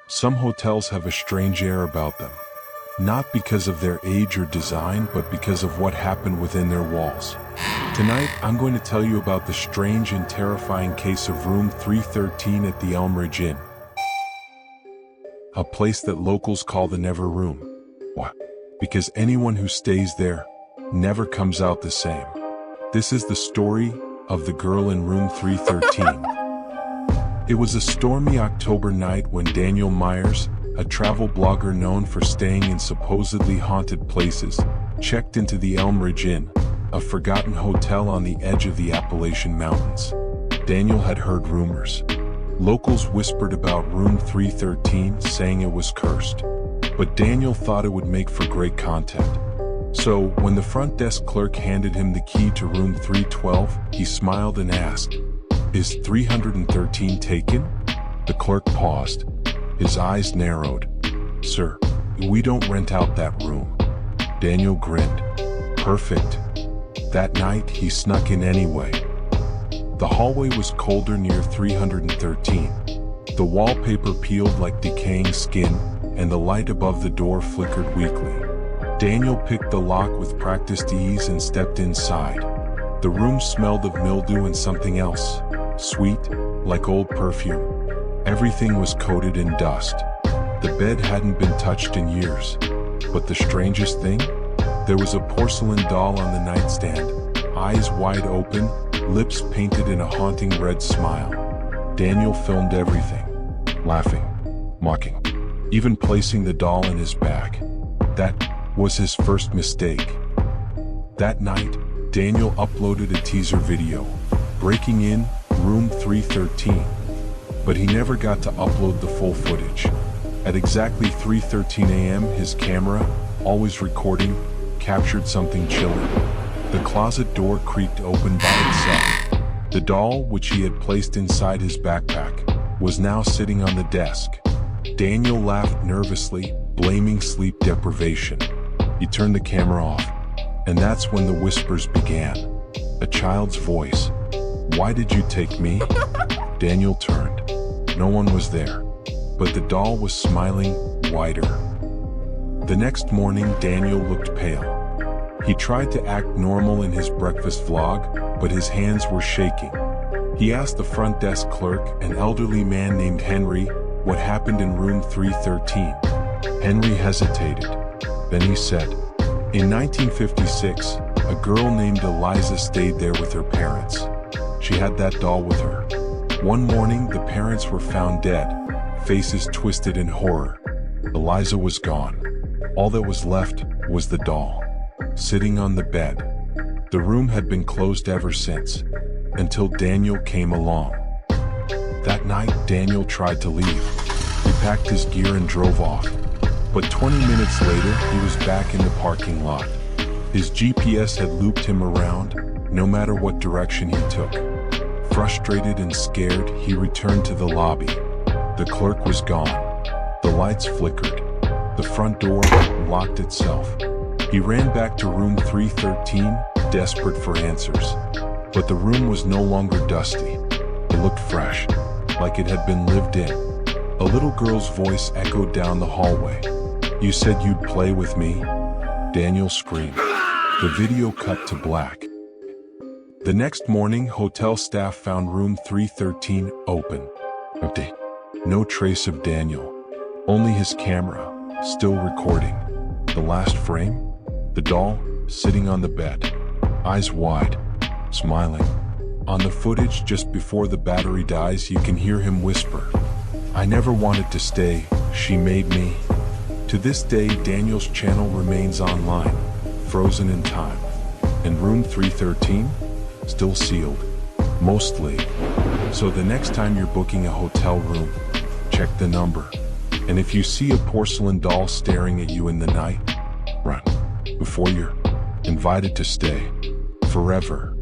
Some hotels have a strange air about them. Not because of their age or design, but because of what happened within their walls. Tonight, I'm going to tell you about the strange and terrifying case of room 313 at the Elmridge Inn. A place that locals call the Never Room. Why? Because anyone who stays there never comes out the same. This is the story of the girl in room 313. It was a stormy October night when Daniel Myers, a travel blogger known for staying in supposedly haunted places, checked into the Elmridge Inn, a forgotten hotel on the edge of the Appalachian Mountains. Daniel had heard rumors. Locals whispered about room 313, saying it was cursed. But Daniel thought it would make for great content. So, when the front desk clerk handed him the key to room 312, he smiled and asked, "Is 313 taken?" The clerk paused. His eyes narrowed. "Sir, we don't rent out that room." Daniel grinned. Perfect. That night, he snuck in anyway. The hallway was colder near 313. The wallpaper peeled like decaying skin, and the light above the door flickered weakly. Daniel picked the lock with practiced ease and stepped inside. The room smelled of mildew and something else, sweet, like old perfume. Everything was coated in dust. The bed hadn't been touched in years. But the strangest thing? There was a porcelain doll on the nightstand, eyes wide open, lips painted in a haunting red smile. Daniel filmed everything, laughing, mocking, even placing the doll in his bag. That was his first mistake. That night, Daniel uploaded a teaser video, breaking in room 313. But he never got to upload the full footage. At exactly 3:13 a.m., his camera, always recording, captured something chilling. The closet door creaked open by itself. The doll, which he had placed inside his backpack, was now sitting on the desk. Daniel laughed nervously, blaming sleep deprivation. He turned the camera off, and that's when the whispers began. A child's voice. "Why did you take me?" Daniel turned. No one was there, but the doll was smiling wider. The next morning, Daniel looked pale. He tried to act normal in his breakfast vlog, but his hands were shaking. He asked the front desk clerk, an elderly man named Henry, what happened in room 313. Henry hesitated. Then he said, "In 1956, a girl named Eliza stayed there with her parents. She had that doll with her. One morning, the parents were found dead, faces twisted in horror. Eliza was gone. All that was left was the doll, sitting on the bed. The room had been closed ever since, until Daniel came along. That night, Daniel tried to leave. He packed his gear and drove off. But 20 minutes later, he was back in the parking lot. His GPS had looped him around, no matter what direction he took. Frustrated and scared, he returned to the lobby. The clerk was gone. The lights flickered. The front door locked itself. He ran back to room 313, desperate for answers. But the room was no longer dusty. It looked fresh, like it had been lived in. A little girl's voice echoed down the hallway. "You said you'd play with me?" Daniel screamed. The video cut to black. The next morning, hotel staff found room 313 open. Empty. No trace of Daniel. Only his camera, still recording. The last frame? The doll, sitting on the bed. Eyes wide, smiling. On the footage just before the battery dies, you can hear him whisper, "I never wanted to stay, she made me." To this day, Daniel's channel remains online, frozen in time. And room 313? Still sealed. Mostly. So the next time you're booking a hotel room, check the number. And if you see a porcelain doll staring at you in the night, run before you're invited to stay forever.